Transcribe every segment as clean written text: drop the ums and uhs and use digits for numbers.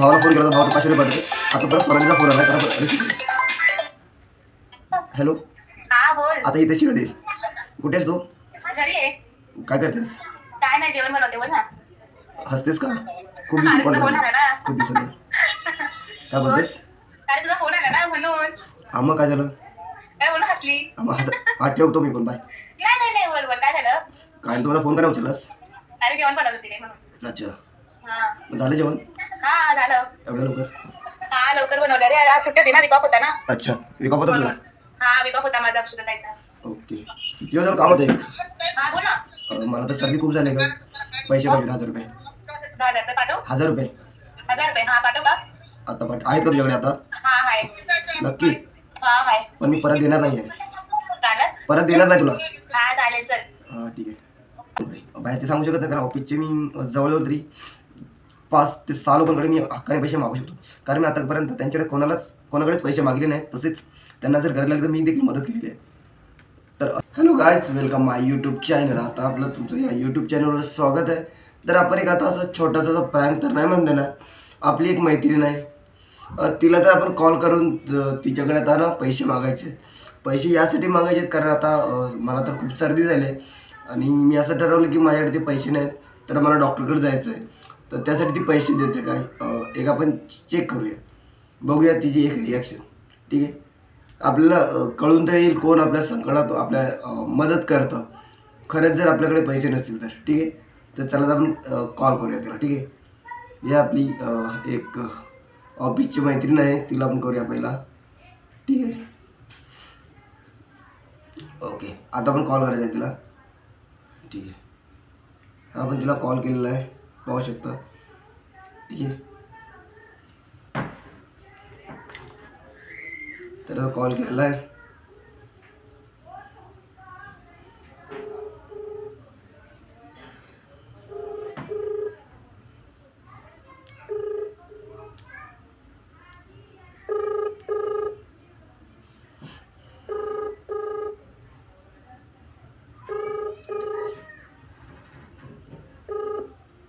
भावाला फोन केला तर भावाला 500 रुपये पाठवते. आता परत सोनालीचा फोन आला तर हॅलो. हा बोल. आता इथे शिवाय दे. कुठे आहेस तू? घरी आहे. काय करतेस? काय नाही जेवण बनवते. बोल ना. हसतेस का? खूप दिवस कॉल फोन आला ना. खूप दिवसांनी. काय बोलतेस? अरे तुझा फोन आला ना म्हणून. हा मग काय झालं? काय म्हणून हसली? हा ठेवतो मी पण. बाय. नाही बोल बोल. काय झालं? काय तुम्हाला फोन करायला उचललास? अरे जेवण बनवत होती म्हणून. अच्छा. हा झालं जेवण? हा झालं. एवढ्या लवकर? हा लवकर बनवलं रे. आज सुट्टी होती ना. वीक ऑफ होता ना. अच्छा. वीक ऑफ होता तुला? हा वीक ऑफ होता माझा अक्षता ताईचा. ओके. किती जर काम होतं एक. हा बोल ना. मला तर सर्दी खूप झाली ग. पैसे पाहिजे 1000 रुपये. 10,000 रुपये पाठव. 1000 रुपये. 1000 रुपये हा पाठव का? आता आहेत का तुझ्याकडे आता? हा आहे. नक्की? हा आहे. पण मी परत देणार नाहीये. चालेल. परत देणार नाही तुला. हा चालेल चल. हा ठीक आहे. बाहेरचे सांगू शकत नाही कारण ऑफिसचे मी जवळजवळ तरी 5 ते 6 लोकांकडे मी हक्काने पैसे मागू शकतो. कारण मी आतापर्यंत त्यांच्याकडे कोणाकडेच पैसे मागले नाही. तसेच त्यांना जर गरज लागली तर मी देखील मदत केलेली आहे. तर हॅलो गायज, वेलकम माय यूट्यूब चॅनल. आता आपलं तुमचं या यूट्यूब चॅनलवर स्वागत आहे. तर आपण एक आता असं छोटासा प्रँक तर नाही म्हणते ना, आपली एक मैत्रीण आहे. तिला तर आपण कॉल करून तिच्याकडे आता ना पैसे मागायचे. पैसे यासाठी मागायचे कारण आता मला तर खूप सर्दी झाली आहे आणि मी असं ठरवलं की माझ्याकडे ते पैसे नाहीत तर मला डॉक्टरकडे जायचं आहे. तर त्यासाठी ती पैसे देते काय. एक आपण चेक करूया, बघूया तिची एक रिॲक्शन. ठीक आहे. आपल्याला कळून तर येईल कोण आपल्या संकटात आपल्या मदत करतं खरंच जर आपल्याकडे पैसे नसतील तर. ठीक आहे. तर चला तर आपण कॉल करूया तिला. ठीक आहे. ही आपली एक ऑफिसची मैत्रीण आहे, तिला आपण करूया पहिला. ठीक आहे. ओके. आता आपण कॉल करायचा आहे तिला. ठीक आहे. आपण तिला कॉल केलेला आहे, पाहू शकता. ठीक आहे. तर कॉल केलेला आहे.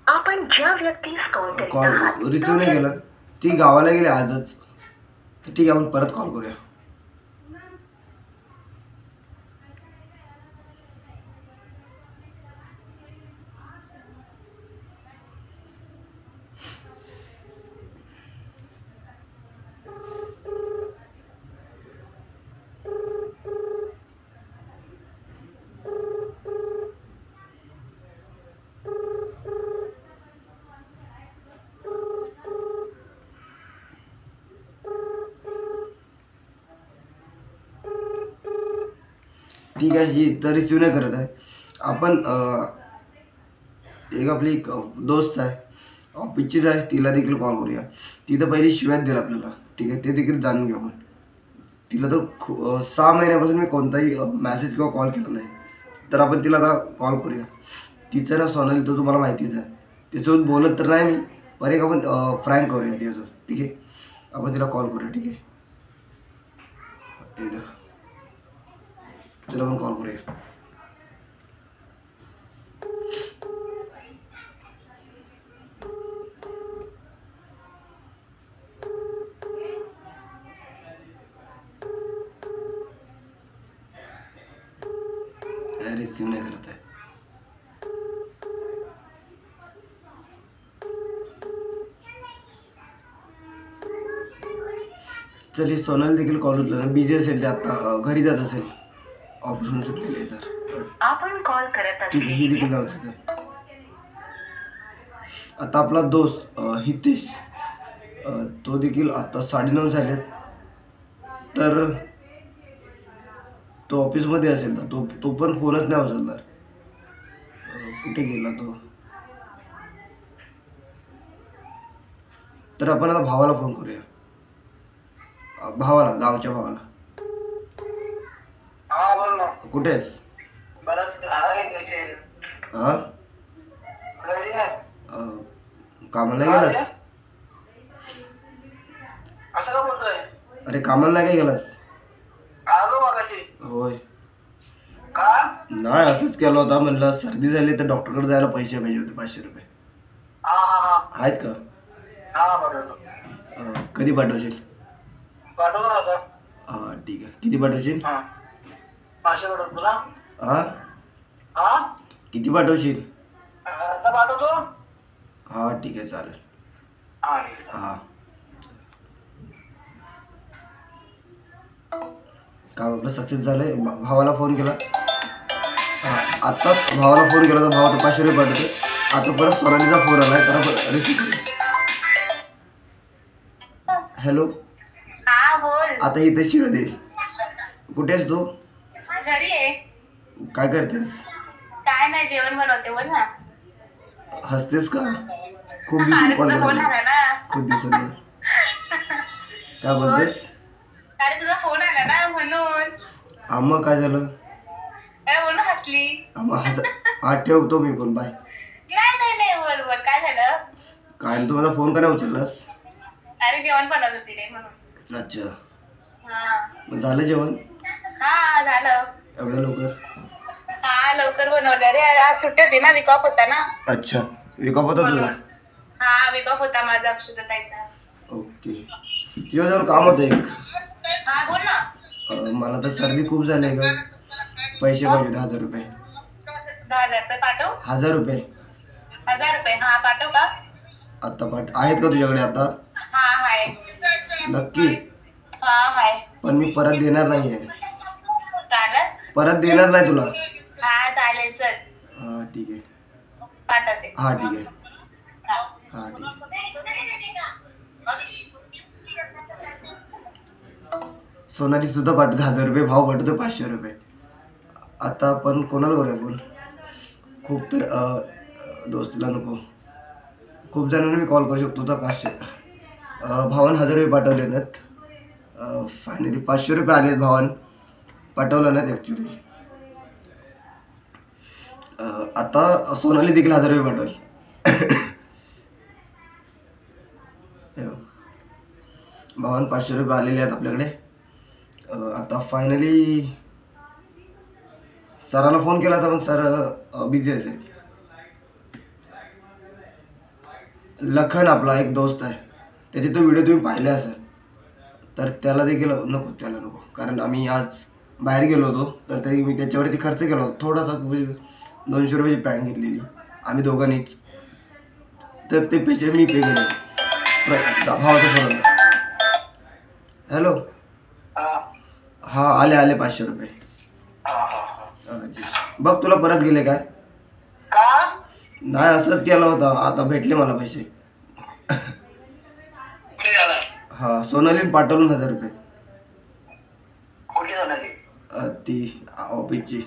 आपण ज्या व्यक्तीस कॉल करीत कॉल आहात रिसिव्ह नाही केला. ती गावाला गेली आजच. तर ठीक आहे, आपण परत कॉल करूया. ठीक आहे. ही तर रिसिव्ह नाही करत आहे. आपण एक आपली एक दोस्त आहे, ऑफिसचीच आहे, तिला देखील कॉल करूया. ती तर पहिली शिव्यात देईल आपल्याला. ठीक आहे. ते देखील जाणून घेऊ आपण. तिला तर 6 महिन्यापासून मी कोणताही मॅसेज किंवा कॉल केला नाही. तर आपण तिला आता कॉल करूया. तिचं ना सोनाली तो तुम्हाला माहितीच आहे. तिच्यासोबत बोलत तर नाही मी, पण एक आपण फ्रँक करूया तिच्यासोबत. ठीक आहे. आपण तिला कॉल करूया. ठीक आहे. चला आपण कॉल करूया. रिसिव्ह नाही करत आहे. चल, ही सोनाली देखील कॉल उचलला ना. बिझी असेल ते, आता घरी जात असेल, ऑफिसहून सुटलेली आहे. तर आपण कॉल करत ठीक आहे. ही देखील लावते. आता आपला दोस्त हितेश, तो देखील आता 9:30 झालेत. तर तो ऑफिसमध्ये असेल तर तो पण फोनच नाही उचलणार. कुठे गेला तो? तर आपण आता भावाला फोन करूया. भावाला, गावच्या भावाला. कुठे आहेस? हा, कामाला गेलास? अरे कामाला नाही काय गेलास? होय. नाही, असंच केलं होता. म्हणलं सर्दी झाली तर डॉक्टरकडे जायला पैसे पाहिजे होते. 500 रुपये आहेत का? हा पाठवतो. कधी पाठवशील? पाठवतो आता. हां ठीक आहे. किती पाठवशील? हा 500 पाठवतो तुला. हां हा किती पाठवशील? आता पाठवतो. हां ठीक आहे चालेल. हा ठीक आहे. हां काम आपलं सक्सेस झालंय. भावाला फोन केला. आत्ताच भावाला फोन केला तर भावा तर 500 रुपये पाठवते. आता परत सोनालीचा फोन आलाय तर रिसिव्ह करू. हॅलो. हा बोल. आता इथे शिव दे. कुठे आहेस तू? घरी आहे. काय करतेस? काय नाही जेवण बनवते बोल ना. हसतेस का? खूप दिवसांनी अरे कॉल तुझा फोन करतो. आला ना. खूप दिवसांनी. काय बोलतेस? अरे तुझा फोन आला ना म्हणून. मग काय झालं? अरे म्हणून हसली. हा ठेवतो मी पण. बाय. नाही बोल बोल काय झालं? काय तू मला फोन का नाही उचललास? अरे जेवण बनवत होती रे म्हणून. अच्छा. हा मग झालं जेवण? हा झालं. एवढं लवकर? हा लवकर बनवलं रे. आज सुट्टी होती ना. वीक ऑफ होता ना. अच्छा. विकॉप होता तुझा? हा वीक ऑफ होता माझा अक्षताताईचा. ओके. तुझ्याजवळ काम होतं एक. हा बोल ना. मला तर सर्दी खूप झाली आहे ग. पैसे पाहिजे 1000 रुपये. 10,000 रुपये पाठव. 1000 रुपये 1000 रुपये हा पाठव का? आता आहेत का तुझ्याकडे आता? हा हाय. नक्की? हा हाय. पण मी परत देणार नाहीये. चालेल. परत देणार नाही तुला. हा चालेल चल हा ठीक आहे. पाठवते. हा ठीक आहे. हा. हा ठीक आहे. सोनाली सुद्धा पाठवते 1000 रुपये. भाव पाठवतो 500 रुपये. आता आपण कोणाला करूया फोन? खूप तर दोस्तीला नको. खूप जणांना मी कॉल करू शकतो तर 500 भावान 1000 रुपये पाठवले नाहीत. फायनली 500 रुपये आले आहेत भावान. पाठवलं नाहीत ॲक्च्युली. आता सोनाली देखील 1000 रुपये पाठवले. भावान 500 रुपये आलेले आहेत आपल्याकडे. आता फायनली सराला फोन केला तर पण सर बिझी असेल. लखन आपला एक दोस्त आहे. त्याचे तो व्हिडिओ तुम्ही पाहिले असेल तर त्याला देखील नको कारण आम्ही आज बाहेर गेलो होतो तर तरी मी त्याच्यावरती खर्च केला होता थोडासा. 200 रुपयाची पॅन्ट घेतलेली आम्ही दोघांनीच. तर ते पैसे मी पे केले. भावाचा फोन आला. हॅलो. हा आले 500 रुपये. बघ तुला परत गेले काय? नाही असंच केलं होतं. आता भेटले मला पैसे. हा सोनालीने पाठवून 1000 रुपये. ती ऑफिसची.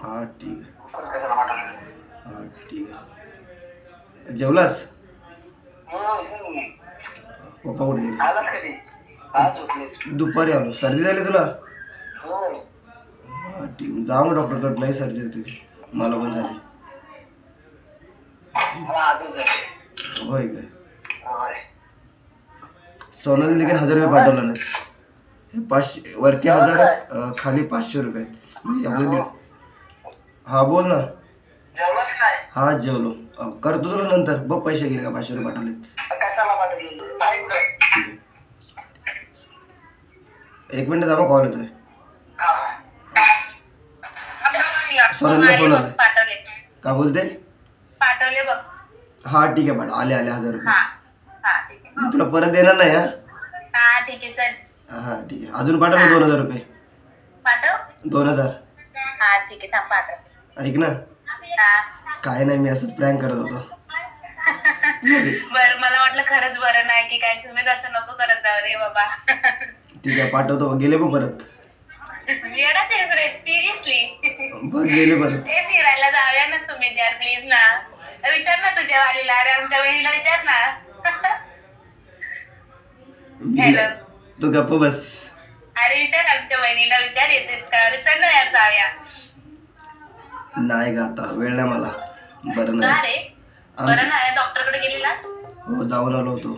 हा ठीक आहे. हा ठीक आहे. जेवलास? पप्पा कुठे गेले? दुपारी आलो. सर्दी झाली तुला? हा ठीक. जा मग डॉक्टरकडे. लई सर्दी होती मला पण झाली. होय काय? सोनाली देखील 1000 रुपये पाठवला नाही. 500 वरती 1000 खाली 500 रुपये म्हणजे आपले. हा बोल ना. हा जेवलो. करतो तुला नंतर. बघ पैसे गेले का? 500 रुपये पाठवले. एक मिनिट थांबा कॉल येतोय. सोनालीला फोन आलाय. पाठवले. का बोलते? पाठवले बघ. हा ठीक आहे. आले 1000 रुपये. हा ठीक आहे. मी तुला परत देणार नाही. हा ठीक आहे चल. हा ठीक आहे. अजून पाठव ना 2000 रुपये. पाठव. 2000. हा ठीक आहे थांब पाठव. ऐक ना. हा काय नाही मी असंच प्रँक करत होतो. बरं मला वाटलं खरंच बरं नाही की काय. तुम्ही तसं नको करत जाऊ रे बाबा. ठीक आहे पाठवतो. गेले बघ परत. येणार सिरियसली. बघ गेले परत. हे फिरायला जाऊया ना सुमित यार प्लीज ना. विचार ना तुझ्या वालीला. अरे आमच्या बहिणीला विचार ना. हॅलो. तू गप्प बस. अरे विचार आमच्या बहिणीला. विचार येतेस का? अरे चल ना यार जाऊया. नाही ग आता वेळ नाही मला. बरं का नाही. रे? बरं नाही. डॉक्टरकडे गेलेलास? हो जाऊन आलो होतो.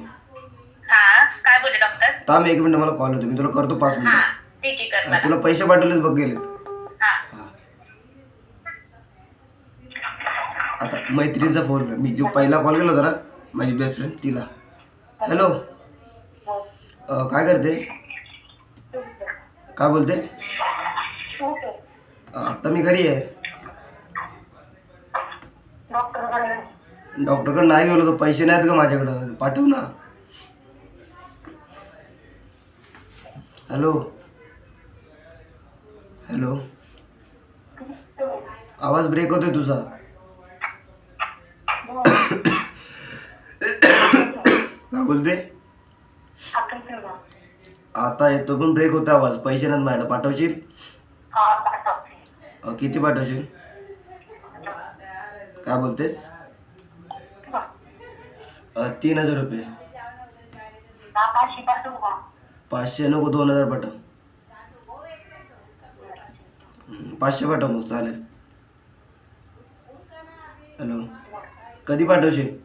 हा काय बोलले डॉक्टर? थांब 1 मिनिट मला कॉल होतो. मी तुला करतो 5 हा मिनिट. ठीक आहे कर मला. तुला पैसे पाठवलेत बघ गेलेत. हा आता मैत्रिणीचा फोन मी जो पहिला कॉल केला होता ना माझी बेस्ट फ्रेंड तिला. हॅलो, काय करते? काय बोलते? आत्ता मी घरी आहे. डॉक्टरकडे नाही गेलो तर पैसे नाहीत का माझ्याकडं, पाठव ना. हॅलो हॅलो, आवाज ब्रेक होतोय तुझा. काय बोलते? आता येतो पण ब्रेक होता आवाज. पैसे नाहीत माझ्याकडे, पाठवशील? किती पाठवशील? काय बोलतेस? 3,000 रुपये. 500 नको, 2,000 पाठव. 500 पाठव मग, चालेल. हॅलो, कधी पाठवशील?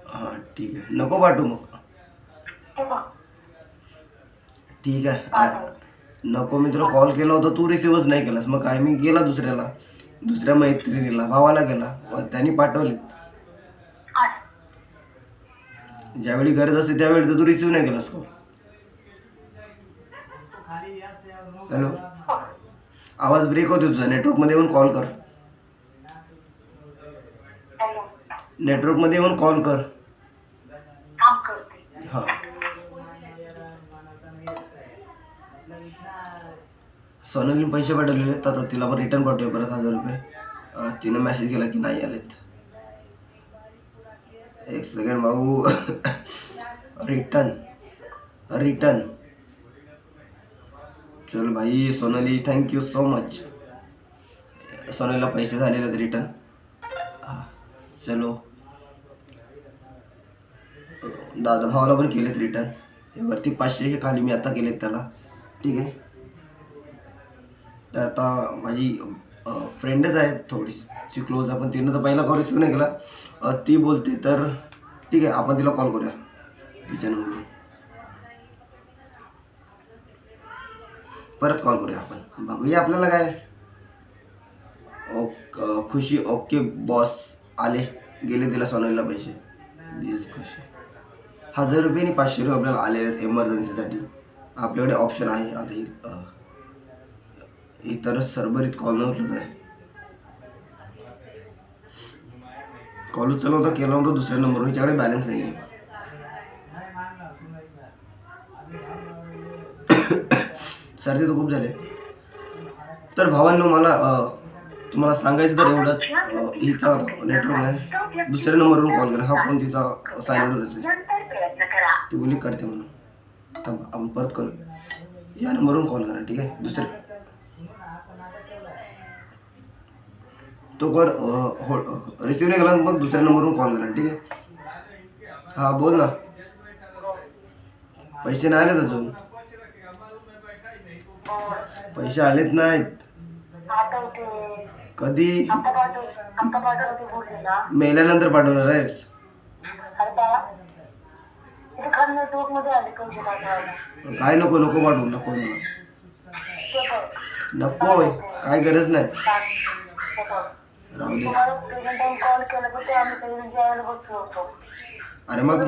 हां ठीक आहे, नको पाठवू मग. ठीक आहे, नको. मी तुला कॉल केला होता, तू रिसिव्हच नाही केलास. मग काय, मी गेला दुसऱ्या मैत्रिणीला, भावाला गेला, त्यांनी पाठवले. ज्यावेळी गरज असते त्यावेळी तर तू रिसिव्ह नाही केलास कॉल. हॅलो, आवाज ब्रेक होतो तुझा. नेटवर्कमध्ये येऊन कॉल कर. नेटवर्कमध्ये येऊन कॉल कर. हां, सोनलने पैसे पाठवलेले आहेत. आता तिला पण रिटर्न पाठवूया परत 1,000 रुपये. तिनं मेसेज केला की नाही आलेत. एक सेकंड भाऊ. रिटर्न चल भाई. Sonali, thank you so much. सोनालीला पैसे झालेले आहेत रिटर्न. हां चलो, दादा भावाला पण केलेत रिटर्न. हे वरती 500 हे खाली मी आता केलेत त्याला. ठीक आहे. तर आता माझी फ्रेंडच आहे थोडीशी क्लोज, आपण तिनं तर पहिला कॉल रिसिव्ह नाही केला. ती बोलते तर ठीक आहे, आपण तिला कॉल करूया तिच्या नंबरवरून. परत कॉल करूया आपण, बघूया आपल्याला काय. खुशी. ओके बॉस, आले गेले तिला सोनालीला पैसे. दिस खुशी. 1,000 रुपये आणि 500 रुपये आपल्याला आले आहेत एमर्जन्सीसाठी. आपल्याकडे ऑप्शन आहे. आता इतर सरभरीत कॉल नव्हतं आहे. कॉल उचलला होता, केला होता दुसऱ्या नंबरवर. हिच्याकडे बॅलन्स नाही आहे. सर्दी तर खूप झाले. तर भावांनो, मला तुम्हाला सांगायचं तर एवढंच. हिचा नेटवर्क नाही, दुसऱ्या नंबरवरून कॉल करा. हा फोन तिचा सायलेंटवर असेल. ती बोली करते म्हणून. थांबा, आपण परत करू. या नंबरवरून कॉल करा. ठीक आहे. दुसऱ्या तो कर रिसिव्ह नाही केला मग दुसऱ्या नंबरवरून कॉल करा. ठीक आहे. हां बोल ना. पैसे नाही आलेत अजून. पैसे आलेत नाहीत. कधी? मेल्यानंतर पाठवणार आहेस? काय नको पाठवू. नको नको, काय गरज नाही. राहू दे. अरे मग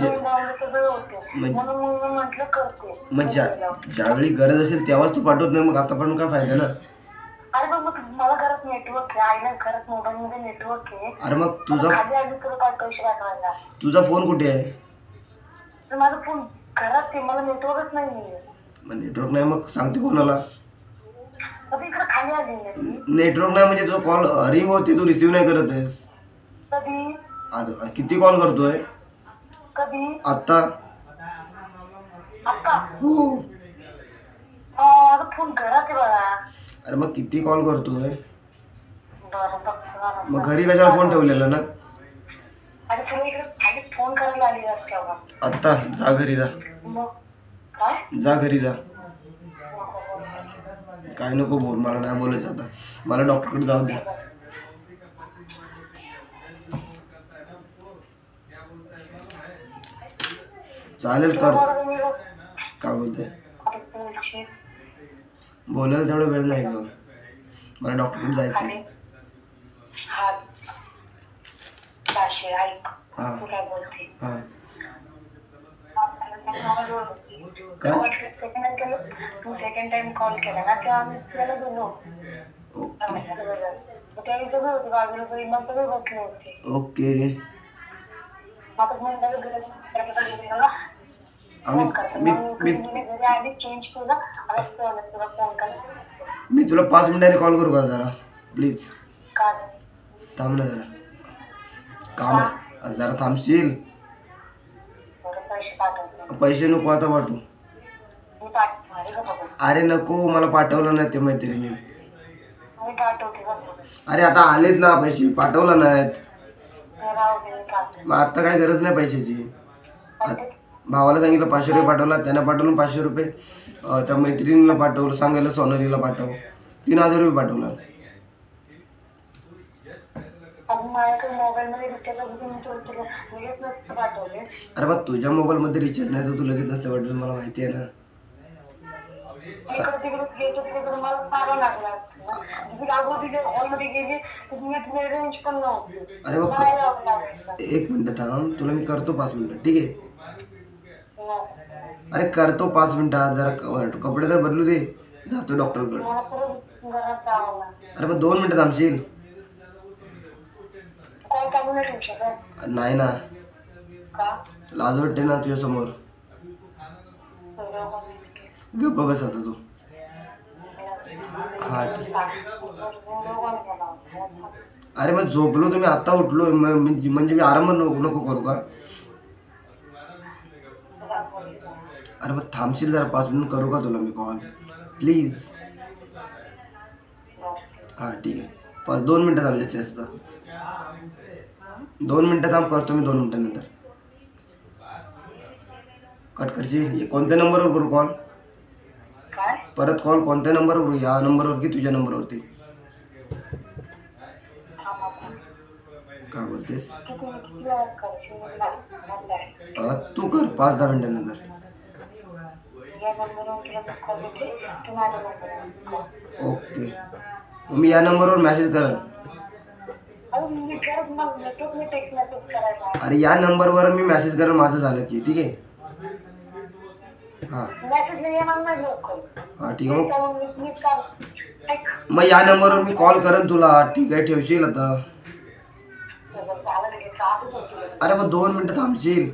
ज्यावेळी गरज असेल तेव्हाच तू पाठवत नाही, मग आता पण काय फायदा ना. अरे मग मला घरात नेटवर्क आहे. आईला घरात मोबाईल मध्ये नेटवर्क आहे. अरे मग तुझा फोन कुठे आहे? माझा फोन घरात आहे, मला नेटवर्कच नाही. नेटवर्क नाही मग सांगते कोणाला? इकडे खाली आली. नेटवर्क नाही म्हणजे तुझा कॉल रिंग होते, तू रिसिव्ह नाही करत आहेस. कधी? किती कॉल करतोय? कधी? आता. हो. माझा फोन घरात आहे बाळा. अरे मग किती कॉल करतोय? मग घरी कशाला फोन ठेवलेला ना? अरे तुला इकडे खाली फोन करायला आली रस्त्यावर. आता जा घरी जा. जा घरी जा. काय नको बोल, मला नाही बोलायचं आता. मला डॉक्टरकडे जाऊ दे. चालेल कर. काय बोलते? बोलायला तेवढा वेळ नाही ग, मला डॉक्टरकडे जायचं. आहे, ऐक हां तू काय बोलते. हां सेकंड टाइम कॉल केला ना तेव्हा आम्ही तुला बोललो ओके त्यावेळी सगळं होते बाजूला तरी मग सगळे बसले होते. ओके आता मग मला गरज मला आम्ही फोन करतो. मी मग मी मी घरी आधी चेंज केलं आणि तुला फोन केला. मी तुला 5 मिनिटांनी कॉल करू का जरा प्लीज का थांब ना जरा काम आहे जरा थांबशील. पैसे पाठवतो पैसे नको आता पाठवू. मी पाठवतो अरे नको मला पाठवलं नाही ते मैत्रिणी. मी पाठवते बघ. अरे आता आलेत ना पैसे पाठवलं नाहीत. राहू दे मी पाठवते. मग आता काय गरज नाही पैशाची. भावाला सांगितलं 500 रुपये पाठवला त्यानं पाठवलं 500 रुपये त्या मैत्रिणीला पाठवलं सांगायला सोनालीला पाठव 3000 रुपये पाठवला. आणि माझ्याकडे मोबाईल मध्ये रिचार्ज अगदी मी तुला लगेच नसतं पाठवले. अरे मग तुझ्या मोबाईलमध्ये रिचार्ज नाही तर तू लगेच नसते पाठवलं मला माहिती आहे ना. इकडे तिकडे गेलो तिकडे तर मला पाहावं लागलं असतं ना. तिथे अगोदर हॉलमध्ये गेले तर तुम्ही रेंज पण नव्हती. अरे मग मला यावं लागलं. 1 मिनिट थांब तुला मी करतो 5 मिनिटं ठीक आहे. हो. अरे करतो 5 मिनिटात जरा कपडे तर बदलू दे जातो डॉक्टरकडे. मला परत घरात जावं लागलं. अरे मग 2 मिनिटं थांबशील. कॉल चालू नाही ठेवू शकत. नाही ना का लाज वाटते ना तुझ्यासमोर. गप्प बस आता तू. हा ठीक. अरे मग झोपलो तुम्ही आता उठलो म्हणजे मी आराम नको करू का. अरे मग थांबशील जरा 5 मिनिट करू का तुला मी कॉल प्लीज. हां ठीक आहे 2 मिनिटं थांब जास्तीत जास्त 2 मिनिटं थांब करतो मी 2 मिनिटांनंतर. कट करशील कोणत्या नंबरवर करू कॉल काय परत कॉल कोणत्या नंबरवर करू या नंबरवर की तुझ्या नंबरवरती. काय बोलतेस किती वेळात करशील. तू कर 5-10 मिनिटांनंतर. या नंबरवर तुला कॉल येते तू माझ्या नंबरवर. ओके मग मी या नंबरवर मेसेज करेन. अहो मी करत मग नेटवर्क मी टेक्स्ट मेसेज करायला. अरे या नंबरवर मी मेसेज करेन माझं झालं की ठीक आहे. हां मेसेज येणार नाही लवकर. हां ठीक आहे मग त्यामुळे मी काय मग या नंबरवर मी कॉल करेन तुला ठीक आहे ठेवशील आता. झालं लगेच आजच होतो. अरे मग 2 मिनिटं थांबशील.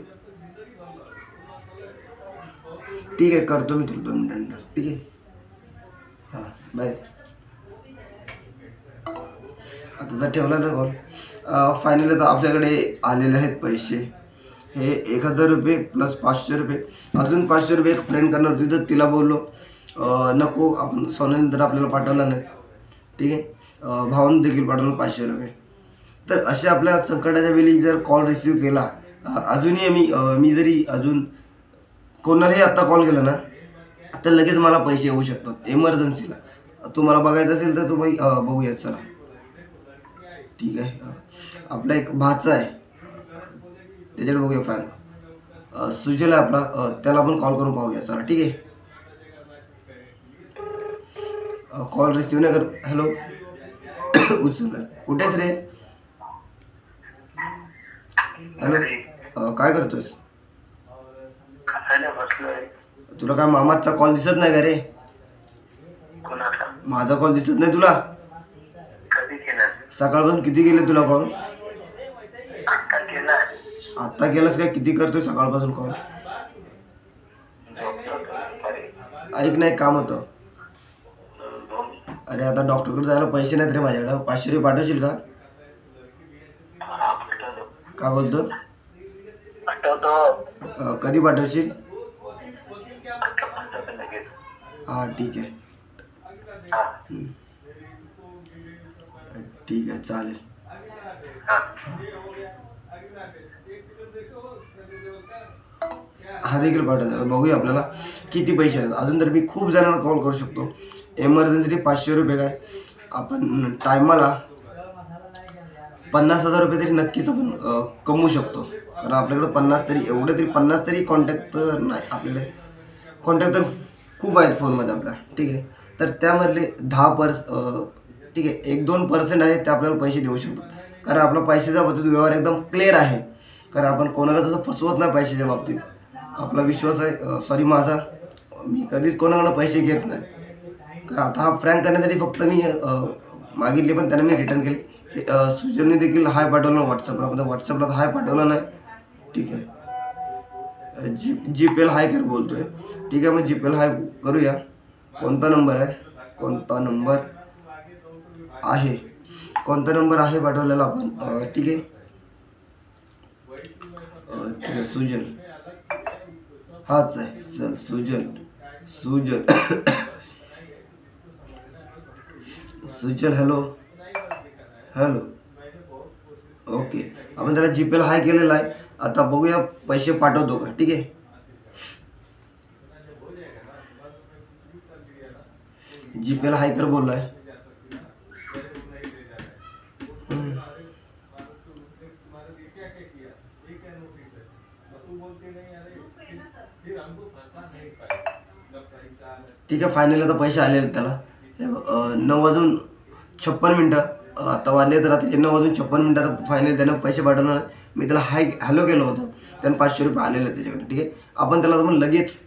ठीक आहे करतो मी तुला 2 मिनिटांनंतर ठीक आहे. हां बाय. आता तर ठेवला ना कॉल. फायनली तर आपल्याकडे आलेले आहेत पैसे हे 1000 रुपये प्लस 500 रुपये. अजून 500 रुपये एक फ्रेंड करणार होती तर तिला बोललो नको आपण सोन्यानंतर आपल्याला पाठवला नाही ठीक आहे. भावानं देखील पाठवलं 500 रुपये. तर अशा आपल्या संकटाच्या वेळी जर कॉल रिसीव केला अजूनही मी जरी अजून कोणालाही आत्ता कॉल केला ना तर लगेच मला पैसे येऊ शकतात इमर्जन्सीला. तुम्हाला बघायचं असेल तर तुम्ही बघूया चला ठीक आहे. आपला एक भाचा आहे त्याच्याकडे बघूया फ्रँक सुजल आहे आपला त्याला आपण कॉल करून पाहूया चला ठीक आहे. कॉल रिसीव नाही कर. हॅलो उचल कुठेच रे. हॅलो काय करतोयस. तुला काय मामाचा कॉल दिसत नाही का रे. माझा कॉल दिसत नाही तुला. सकाळपासून किती केले तुला कॉल. आता केलास काय किती करतोय सकाळपासून कॉल. ऐक नाही काम होतं. अरे आता डॉक्टरकडे जायला पैसे नाहीत रे माझ्याकडे 500 रुपये पाठवशील का. काय बोलतो कधी पाठवशील. हां ठीक आहे ठीक आहे चालेल. हा देखील पाठवतात बघूया आपल्याला किती पैसे आहेत. अजून तर मी खूप जणांना कॉल करू शकतो. एमर्जन्सी 500 रुपये काय आपण टायमाला 50,000 रुपये तरी नक्कीच आपण कमवू शकतो. कारण आपल्याकडे 50 तरी एवढे तरी 50 तरी कॉन्टॅक्ट तर नाही आपल्याकडे. कॉन्टॅक्ट तर खूप आहेत फोनमध्ये आपल्या ठीक आहे. तर त्यामधले 10% ठीक आहे 1-2% आहेत ते आपल्याला पैसे देऊ शकतात. कारण आपला पैशाच्या बाबतीत व्यवहार एकदम क्लिअर आहे. कारण आपण कोणाला तसं फसवत नाही पैशाच्या बाबतीत. आपला विश्वास आहे सॉरी माझा, मी कधीच कोणाकडे पैसे घेत नाही. कारण आता हा फ्रँक करण्यासाठी फक्त मी मागितले पण त्याने मी रिटर्न केले. सुजनने देखील हाय पाठवलं व्हॉट्सअपला, आपण व्हॉट्सअपला तर हाय पाठवला नाही. ठीक आहे, जीपेला हाय कर बोलतोय. ठीक आहे, मग जीपेला हाय करूया. कोणता नंबर आहे, कोणता नंबर आहे, कोणता नंबर आहे पाठवलेला आपण. ठीक आहे, ठीक आहे, सुजल हाच आहे. चल सुजल सुजल हॅलो हॅलो. ओके, आपण त्याला जीपेला हाय केलेला आहे. आता बघूया पैसे पाठवतो का. ठीक आहे, जीपेला हाय कर बोललाय. ठीक आहे, फायनली आता पैसे आलेले त्याला. 9:56 आता वाजले, तर रात्रीचे 9:56 आता फायनली त्यानं पैसे पाठवणार. मी त्याला हाय हॅलो केलं होतं, त्यानं 500 रुपये आलेले त्याच्याकडे. ठीक आहे, आपण त्याला मग लगेच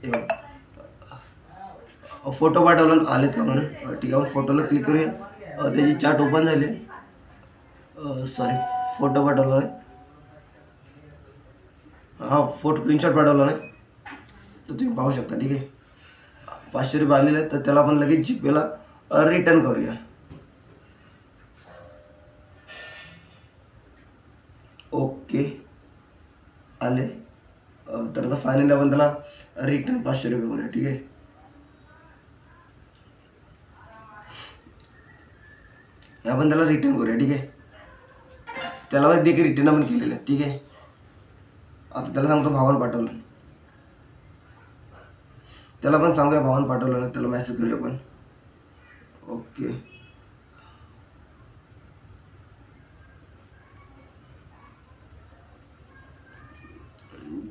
फोटो पाठवला आलेत का म्हणून. ठीक आहे, आपण फोटोला क्लिक करूया. त्याची चॅट ओपन झाली. सॉरी, फोटो पाठवला नाही, हा फोटो स्क्रीनशॉट पाठवला नाही, तर तुम्ही पाहू शकता. ठीक आहे, 500 रुपये आलेले आहेत, तर त्याला आपण लगेच जीपेला रिटर्न करूया. ओके आले, तर आता फायनली आपण त्याला रिटर्न 500 रुपये करूया. ठीक आहे, आपण त्याला रिटर्न करूया. ठीक आहे, त्याला देखील रिटर्न आपण केलेलं आहे. ठीक आहे, आता त्याला सांगतो भावानं पाठवलं, त्याला पण सांगूया भावानं पाठवलं ना, त्याला मेसेज करूया आपण. ओके,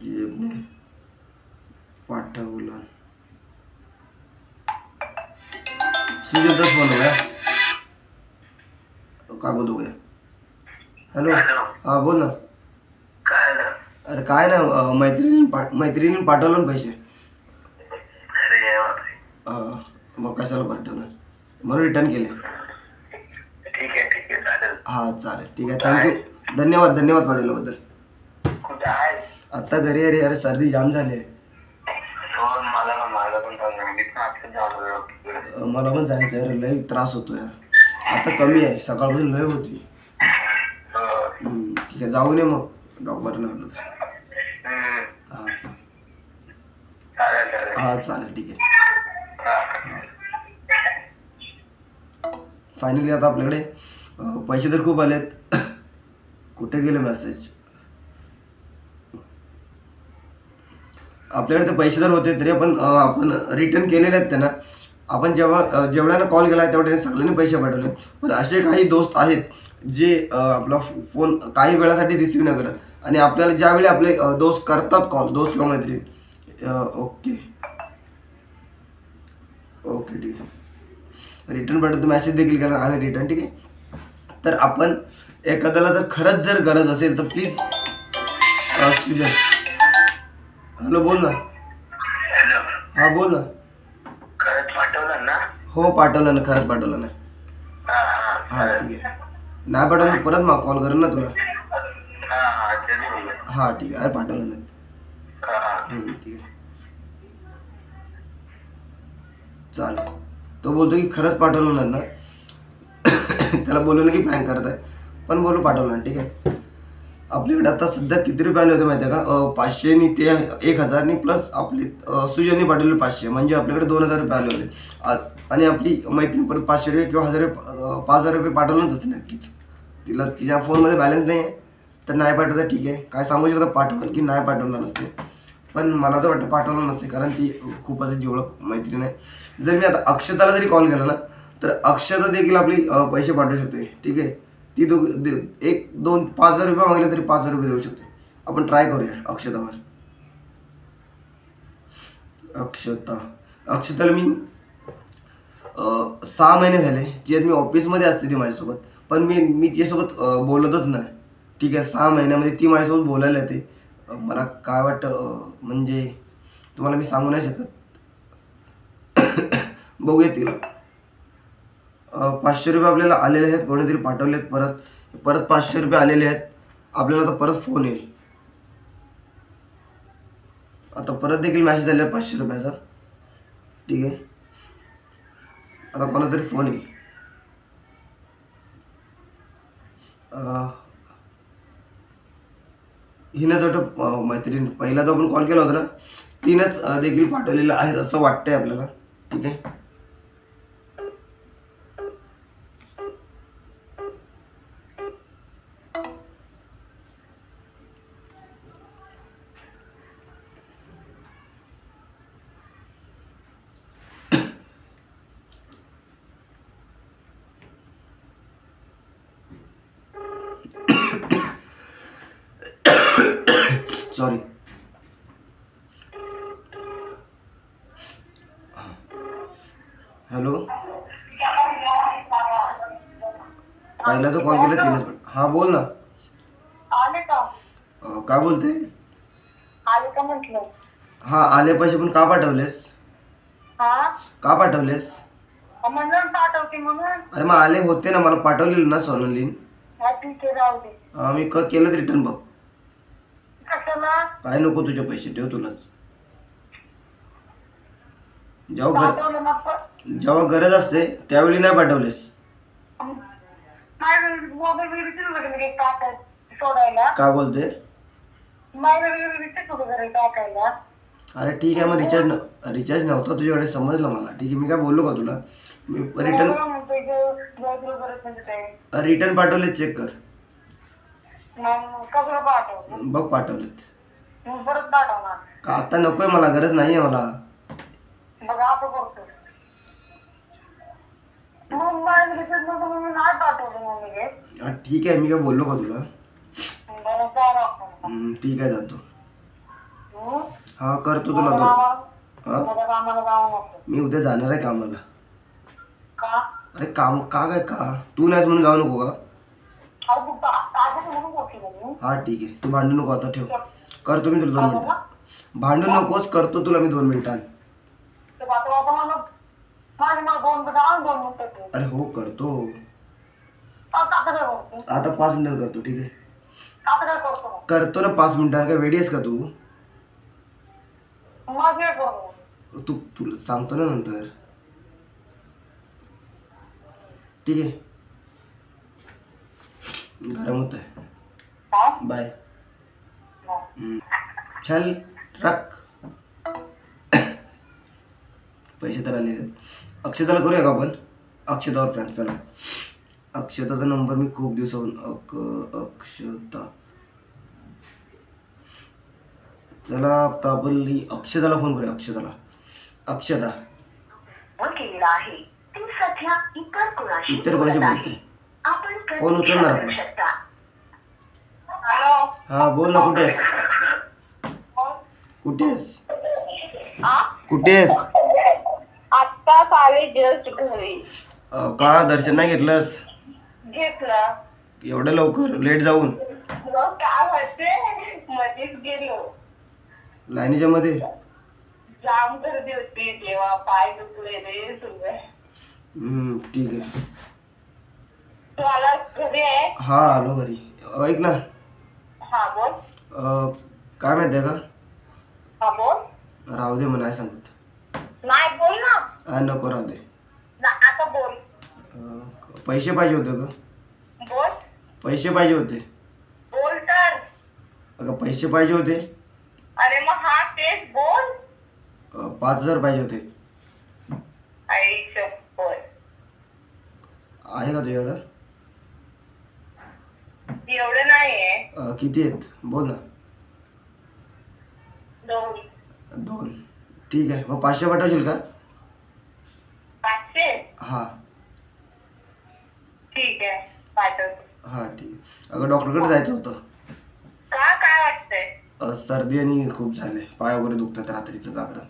जेबने पाठवलं. सुजलचाच फोन होया, काय बोलतो भैया. हॅलो, हा बोल ना. काय झालं? अरे काय ना, मैत्रिणीने पाठवलं ना पैसे. अरे बापरे. मग कशाला पाठवलं, म्हणून रिटर्न केले. ठीक आहे चालेल. हा चालेल, ठीक आहे, थँक्यू, धन्यवाद पाठवल्याबद्दल. कुठे आहे? आत्ता घरी. अरे सर्दी जाम झाली आहे. मला पण सांग, मी पण आता जाऊ. मला पण जायचं आहे, लय त्रास होतो यार. आता कमी आहे, सकाळपासून लय होती. ठीक आहे, जाऊ नये मग डॉक्टरने म्हटलं. हां हां चालेल, ठीक आहे. फायनली आता आपल्याकडे पैसे तर खूप आलेत. कुठे गेले मेसेज. आपल्याकडे ते पैसे तर होते, तरी आपण रिटर्न केलेले आहेत त्यांना. आपण जेवढ्याला कॉल केला आहे तेवढ्याने सगळ्यांनी पैसे पाठवले. पण असे काही दोस्त आहेत जे आपला फोन काही वेळासाठी रिसीव्ह नाही करत, आणि आपल्याला ज्यावेळी आपले दोस्त करतात कॉल, दोस्त किंवा मैत्रीण. ओके ठीक आहे, रिटर्न पाठवतो, मेसेज देखील करा आणि रिटर्न. ठीक आहे, तर आपण एखाद्याला जर खरंच जर गरज असेल तर प्लीज. सुजन हॅलो, बोल ना. हा बोल ना. खरंच पाठवलं ना? हो पाठवलं ना, खरंच पाठवलं ना. हा ठीक आहे, नाही पाठवलं परत मग कॉल करेन ना तुला. हा ठीक आहे, अरे पाठवलं नाही. ठीक आहे चालेल. तो बोलतो की खरंच पाठवलं नाही ना. त्याला बोलू ना की प्रँक करत आहे, पण बोलू पाठवलं ना. ठीक आहे, आपल्याकडे आता सध्या किती रुपये आले होते माहिती आहे का. 500 नि ते 1000 प्लस आपली सुजनने पाठवले 500, म्हणजे आपल्याकडे 2000 रुपये आले होते. आणि आपली मैत्रीण परत 500 रुपये किंवा 5000 रुपये पाठवलंच असते नक्कीच. तिला तिच्या फोनमध्ये बॅलन्स नाही आहे, तर नाही पाठवता. ठीक आहे, काय सांगू शकता, पाठवलं की नाही पाठवलं नसते. पण मला तर वाटतं पाठवलं नसते, कारण ती खूप असं जिवलग मैत्रीण आहे. जर मी आता अक्षताला जरी कॉल केला ना, तर अक्षता देखील आपली पैसे पाठवू शकते. ठीक आहे, ती 1, 2, 5000 रुपये मागले तरी 5000 रुपये देऊ शकते. आपण ट्राय करूया अक्षतावर. अक्षताला मी 6 महिने झाले, तिच्यात मी ऑफिसमध्ये असते ती माझ्यासोबत, पण मी तिच्यासोबत बोलतच नाही. ठीक आहे, 6 महिन्यामध्ये ती माझ्यासोबत बोलायला येते. मला काय वाटतं म्हणजे तुम्हाला मी सांगू नाही शकत. बघूया तिला. 500 रुपये आपल्याला आलेले आहेत, कोणीतरी पाठवलेत. परत 500 रुपये आलेले आहेत. आपल्याला आता परत फोन येईल. आता परत देखील मॅसेज आलेला 500 रुपयाचा. ठीक आहे, आता कोणातरी फोन येईल. हिनंच वाटतं मैत्रीण पहिला जो आपण कॉल केला होता ना, तिनंच देखील पाठवलेलं आहेत असं वाटतंय आपल्याला. ठीक आहे, सॉरी. हॅलो, पहिला जो कॉल केला तिने. हा बोल ना. आले का? काय बोलते? आले का म्हटलं? हा आले पैसे, पण का पाठवलेस? हा का पाठवलेस? म्हणून पाठवते म्हणून. अरे मग आले होते ना, मला पाठवलेलं ना सोनलीन. हा ठीक आहे, राहू दे. मी केलं रिटर्न. बघ कशाला काय नको, तुझे पैसे ठेव तुलाच. जेव्हा पाठवलं मग? जेव्हा गरज असते त्यावेळी नाही पाठवलेस. माझ्या मोबाईल वगैरे विचारू का घरी टाकायला सोडायला? काय बोलते? माझ्या वगैरे विचारतो का घरी टाकायला? अरे ठीक आहे, मग रिचार्ज नव्हता तुझ्याकडे, समजलं मला. ठीक आहे, मी काय बोललो का तुला? मी रिटर्न पाठवले, चेक कर. कसं पाठव? बघ पाठवलेत. परत पाठवणार का आता नकोय मला, गरज नाहीये मला. बघा आता करतो. मग माझ्या रिचार्ज नव्हतं मी नाही पाठवलं मम्मी. ठीक आहे, मी काय बोललो का तुला? बरं जा. ठीक आहे, जातो. हा करतो तुला दोन. माझ्या कामाला जाऊ नको. मी उद्या जाणार आहे कामाला. का? अरे काम का काय का? तू नाहीस म्हणून जाऊ नको का? हा ठीक आहे, तू भांडू नको आता, ठेव. करतो मी तुला 2 मिनिटं. भांडू नकोस, करतो तुला मी 2 मिनिटांत. अरे हो करतो, आता 5 मिनिटांत करतो. ठीक आहे, करतो ना 5 मिनिटांत. काय वेडी आहेस का तू? तुला सांगतो ना नंतर. ठीक आहे, गरम होत आहे. बाय. चल रख. पैसे तर आले आहेत. अक्षताला करूया का आपण? अक्षतावर प्रँक. चला, अक्षताचा नंबर मी खूप दिवसाहून अक्षता. चला आता आपण अक्षताला फोन करूया. अक्षता इतर कोणाशी बोलते? फोन उचलणार आपण. हा बोल ना, कुठे आहेस? कुठे आहेस? आत्ताच आले जस्ट घरी. का दर्शन नाही घेतलंस? घेतलं. एवढं लवकर लेट जाऊन? काय वाटते, मध्येच गेलो. लाईनीच्या मध्ये जाम गर्दी होती तेव्हा, पाय दुखले रे सगळे. ठीक आहे. तू आला घरी आहे? हा आलो घरी. ऐक ना. हा बोल. काय माहितीये का? हा बोल. राहू दे, मला नाही सांगत. नाही बोल ना. नको, राहू दे. आता बोल. पैसे पाहिजे होते का? बोल. पैसे पाहिजे होते. बोल तर. अगं पैसे पाहिजे होते. अरे मग हा तेच बोल. 5,000 पाहिजे होते. आहे का तुझ्याकडं? एवढं नाहीये. किती आहेत बोल ना. 2. ठीक आहे, मग 500 पाठवशील का? 500? हा ठीक आहे, पाठवतो. हा ठीक आहे. अगं डॉक्टरकडे जायचं होतं. का, काय वाटतंय? सर्दी आणि खूप झाले, पाय वगैरे दुखतात रात्रीचं जागरण.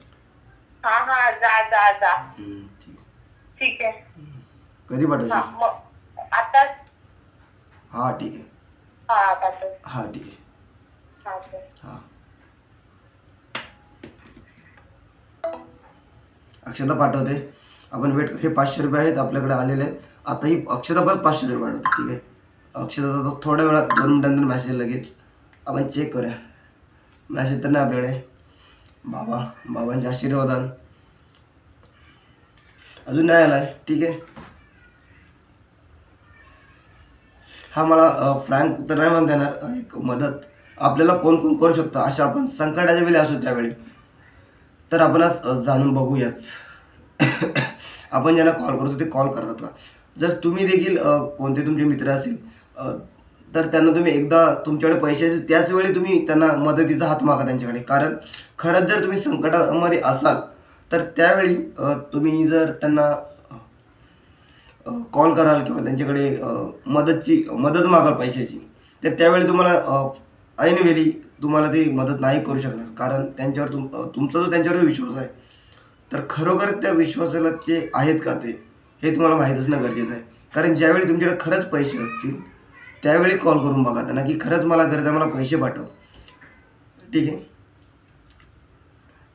हा हा, जा जा जा. ठीक आहे. ठीक आहे. कधी पाठवशील? आता हां ठीक आहे. हा पाठव. हां ठीक आहे. हा सर. हां अक्षता पाठवते. आपण वेट. हे 500 रुपये आहेत आपल्याकडे आलेले आहेत. आता ही अक्षता परत 500 रुपये पाठवते. ठीक आहे. अक्षता तर थोड्या वेळात 2 मिनिटांनंतर मॅसेज लगेच आपण चेक करूया. मॅसेज तर नाही आपल्याकडे. बाबांचे आशीर्वादान अजून नाही आला आहे. ठीक आहे. हा मला फ्रँक तर नाही म्हणता येणार. एक मदत आपल्याला कोण कोण करू शकतं अशा आपण संकटाच्या वेळी असू त्यावेळी, तर आपण आज जाणून बघूयाच. आपण ज्यांना कॉल करतो ते कॉल करतात का. जर तुम्ही देखील कोणते तुमचे मित्र असेल तर त्यांना तुम्ही एकदा तुमच्याकडे पैसे असेल त्याच वेळी तुम्ही त्यांना मदतीचा हात मागा त्यांच्याकडे. कारण खरंच जर तुम्ही संकटामध्ये असाल तर त्यावेळी तुम्ही जर त्यांना कॉल कराल किंवा त्यांच्याकडे मदत मागाल पैशाची, तर त्यावेळी तुम्हाला ऐनवेळी तुम्हाला ती मदत नाही करू शकणार. कारण त्यांच्यावर तुमचा जो त्यांच्यावर विश्वास आहे, तर खरोखर त्या विश्वासाचे आहेत का ते हे तुम्हाला माहीत असणं गरजेचं आहे. कारण ज्यावेळी तुमच्याकडे खरंच पैसे असतील त्यावेळी कॉल करून बघा त्यांना की खरंच मला गरज आहे, मला पैसे पाठव. ठीक आहे.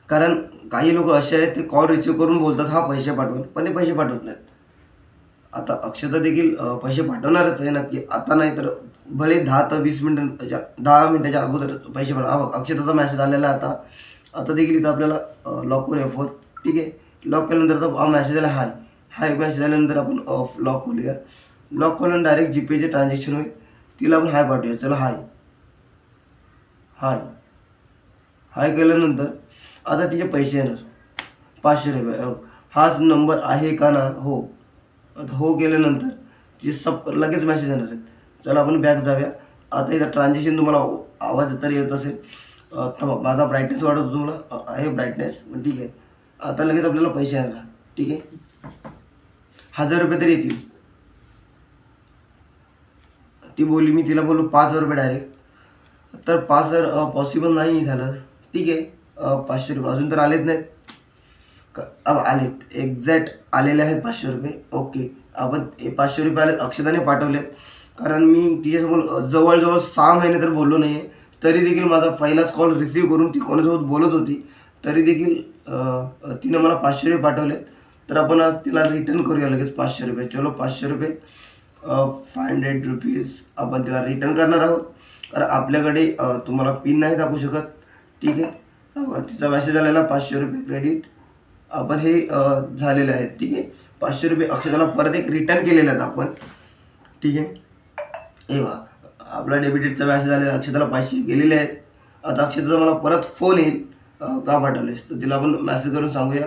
कारण काही लोक असे आहेत ते कॉल रिसिव्ह करून बोलतात हा पैसे पाठवून, पण ते पैसे पाठवत नाहीत. आता अक्षता देखील पैसे पाठवणारच आहे नक्की. आता नाही तर भले 10 ते 20 मिनिटांच्या 10 मिनिटाच्या अगोदर पैसे पाठवा. हा बघ अक्षताचा मेसेज आलेला आहे. आता देखील इथं आपल्याला लॉक करूया फोन. ठीक आहे. लॉक केल्यानंतर तर हा मेसेज आला हाय मेसेज आल्यानंतर आपण लॉक खोलूया. लॉक खोलून डायरेक्ट जीपेचे ट्रान्झॅक्शन होईल. तिला आपण हाय पाठवूया. चला हाय केल्यानंतर आता तिचे पैसे येणार 500 रुपये. हाच नंबर आहे का ना. हो. आता हो केल्यानंतर ती लगेच मेसेज येणार आहेत. चला आपण बॅक जाऊया. आता इथं ट्रान्झॅक्शन तुम्हाला आवाज तर येत असेल. माझा ब्राईटनेस वाढवतो तुम्हाला आहे ब्राईटनेस. ठीक आहे. आता लगेच आपल्याला पैसे येणार. ठीक आहे. 1000 रुपये तरी येतील. ती बोलली, मी तिला बोललो 5000 रुपये डायरेक्ट. तर 5000 पॉसिबल नाही झालं. ठीक आहे. 500 रुपये अजून तर आलेच नाहीत. अब आलेत. एक्झॅक्ट आलेले आहेत 500 रुपये. ओके. आपण 500 रुपये आलेत. अक्षताने पाठवलेत. कारण मी तिच्यासोबत जवळजवळ 6 महिने तर बोललो नाही आहे. तरी देखील माझा पहिलाच कॉल रिसीव्ह करून ती कोणासोबत बोलत होती. तरी देखील तिनं मला 500 रुपये पाठवलेत. तर आपण आज तिला रिटर्न करूया लगेच 500 रुपये. चलो 500 रुपये 500 रुपीज आपण तिला रिटर्न करणार आहोत. कारण आपल्याकडे तुम्हाला पिन नाही दाखवू शकत. ठीक आहे. तिचा मेसेज आलेला 500 रुपये क्रेडिट. आपण हे झालेले आहेत. ठीक आहे. 500 रुपये अक्षताला परत एक रिटर्न केलेले आहेत आपण. ठीक आहे. हे बघा आपला डेबिटेडचा मेसेज आलेला. अक्षताला 500 गेलेले आहेत. आता अक्षताचा मला परत फोन येईल का पाठवलेस, तर तिला आपण मेसेज करून सांगूया.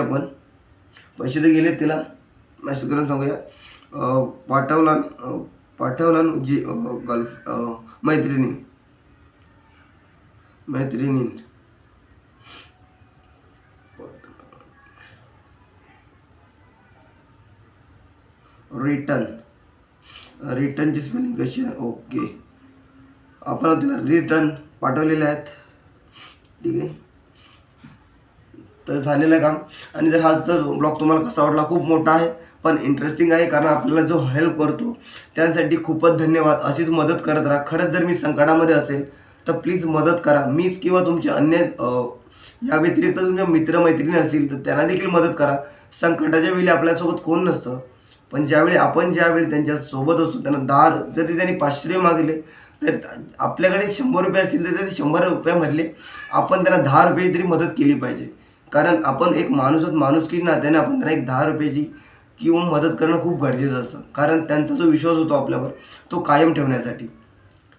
आपण पैसे तर गेलेत. तिला मेसेज करून सांगूया पाठवला जी मैत्रिणी रिटर्नची स्पेलिंग कशी आहे. ओके. आपण तिला रिटर्न पाठवलेले आहेत. ठीक आहे. तर झालेलं आहे काम. आणि जर हाच जर ब्लॉग तुम्हाला कसा वाटला, खूप मोठा आहे पण इंटरेस्टिंग आहे. कारण आपल्याला जो हेल्प करतो त्यासाठी खूपच धन्यवाद. अशीच मदत करत राहा. खरंच जर मी संकटामध्ये असेल तर प्लीज मदत करा. मीच किंवा तुमचे अन्य या व्यतिरिक्त तुमच्या मित्रमैत्रिणी असतील तर त्यांना देखील मदत करा. संकटाच्या वेळी आपल्यासोबत कोण नसतं, पण ज्यावेळी त्यांच्यासोबत असतो त्यांना 10 जरी त्यांनी 500 रुपये मागले तर आपल्याकडे 100 रुपये असतील तर ते 100 रुपयामधले आपण त्यांना 10 रुपये तरी मदत केली पाहिजे. कारण आपण एक माणुसकी नात्याने आपण त्यांना एक 10 रुपयाची किंवा मदत करणं खूप गरजेचं असतं. कारण त्यांचा जो विश्वास होतो आपल्यावर तो कायम ठेवण्यासाठी.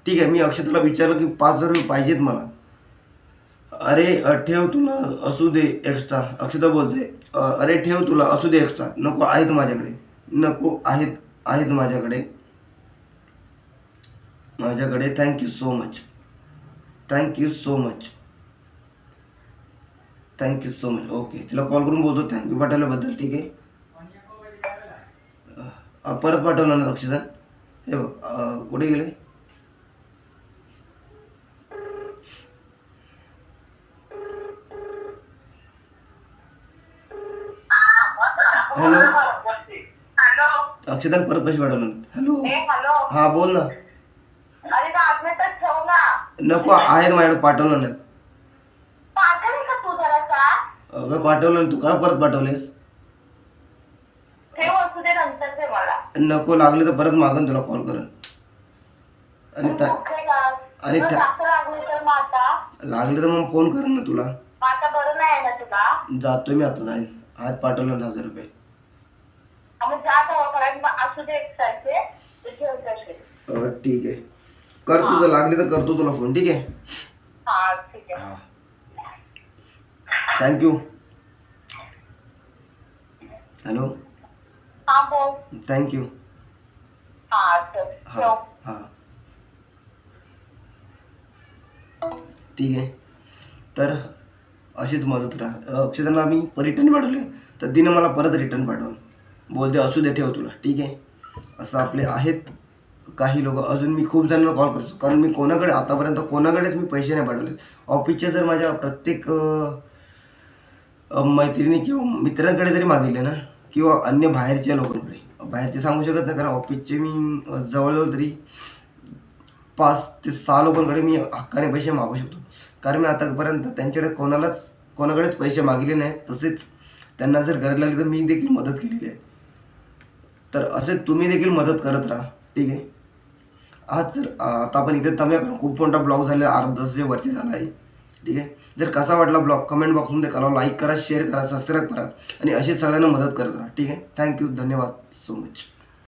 ठीक आहे. मी अक्षताला विचारलं की 5000 रुपये पाहिजेत मला. अरे ठेव, तुला असू दे एक्स्ट्रा. अक्षता बोलते अरे ठेव, तुला असू दे एक्स्ट्रा. नको आहेत माझ्याकडे. Thank you so much. ओके. तिला कॉल करून बोलतो थँक्यू पाठवल्याबद्दल. ठीक आहे. परत पाठवलं ना अक्षता. हे बघ कुठे गेले. हॅलो. अक्षताने परत पैसे पाठवले. Hello, hello. हा बोल ना. अरे 5 मिनिटच ठेव ना. नको, आहेत माझ्याकडे, पाठवलं नाही. पाठवलं का तू जरासा? अगं पाठवलं ना, तू का परत पाठवलेस? ठेव असू दे, नंतर दे मला. नको, लागले तर परत मागन तुला कॉल करेन. आणि तू कुठे का? आणि तुला जास्त लागले तर मग आता लागले तर मग फोन करेन ना तुला. मग आता बरं नाही ना तुला? जातोय मी आता, जाईन. आज पाठवलं ना 1000 रुपये. मग जा दवाखान्यात, मग असू दे एकसारखे, ते ठेव तसे. ठीक आहे, कर तुझं, लागले तर करतो तुला फोन. ठीक आहे. हा ठीक आहे. हा, थँक्यू. हॅलो, हा बोल. थँक्यू. हा चल हा ठेव. हा, ठीक आहे. तर अशीच मदत राहा. अक्षताला मी रिटर्न पाठवले तर तिने मला परत रिटर्न पाठवलं. बोलते असू दे, ठेव तुला. ठीक आहे. असं आपले आहेत काही लोक. अजून मी खूप जणांना कॉल करतो, कारण मी कोणाकडे आतापर्यंत कोणाकडेच मी पैसे नाही पाठवले. ऑफिसचे जर माझ्या प्रत्येक मैत्रिणी किंवा मित्रांकडे जरी मागितले ना, किंवा अन्य बाहेरच्या लोकांकडे, बाहेरचे सांगू शकत नाही कारण ऑफिसचे मी जवळजवळ तरी 5 ते 6 लोकांकडे मी हक्काने पैसे मागू शकतो. कारण मी आतापर्यंत त्यांच्याकडे कोणाकडेच पैसे मागितले नाही. तसेच त्यांना जर गरज लागली तर मी देखील मदत केलेली आहे. तर असे तुम्ही देखील मदत करत राहा. ठीक आहे. आज जर आता आपण इथे थांबूया, कारण खूप मोठा ब्लॉग झालेला, अर्धा तासाच्या वरती झाला आहे. ठीक आहे. जर कसा वाटला ब्लॉग कमेंट बॉक्समध्ये करा, लाईक करा, शेअर करा, सबस्क्राईब करा आणि अशीच सगळ्यांना मदत करत राहा. ठीक आहे. थँक्यू, धन्यवाद सो मच.